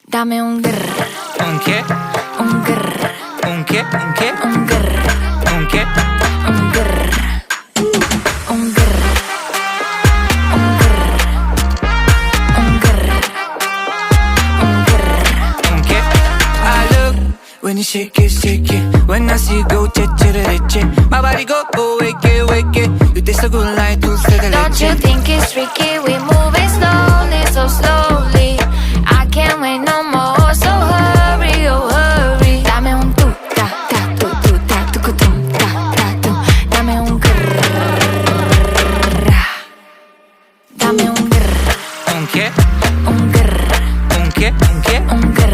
Dame un grr, ¿Un qué? un grr, ¿Un qué? ¿Un qué? un grr, ¿Un qué? un grr, un grr, un grr, un grr, un grr. ¿Un qué? I look when you shake it. When I see you go, che. My body go, wake it. You taste so good like dulce de Don't you leche. think it's tricky? We moving slowly, so slowly. I can't wait no more, so hurry, oh hurry. Dame un tu, ta, ta, tu, ta, tu, ta, ta, tu. Dame un grrr. Dame un grrr, ¿Un qué? un grrr, ¿Un qué? ¿Un qué? un grrr.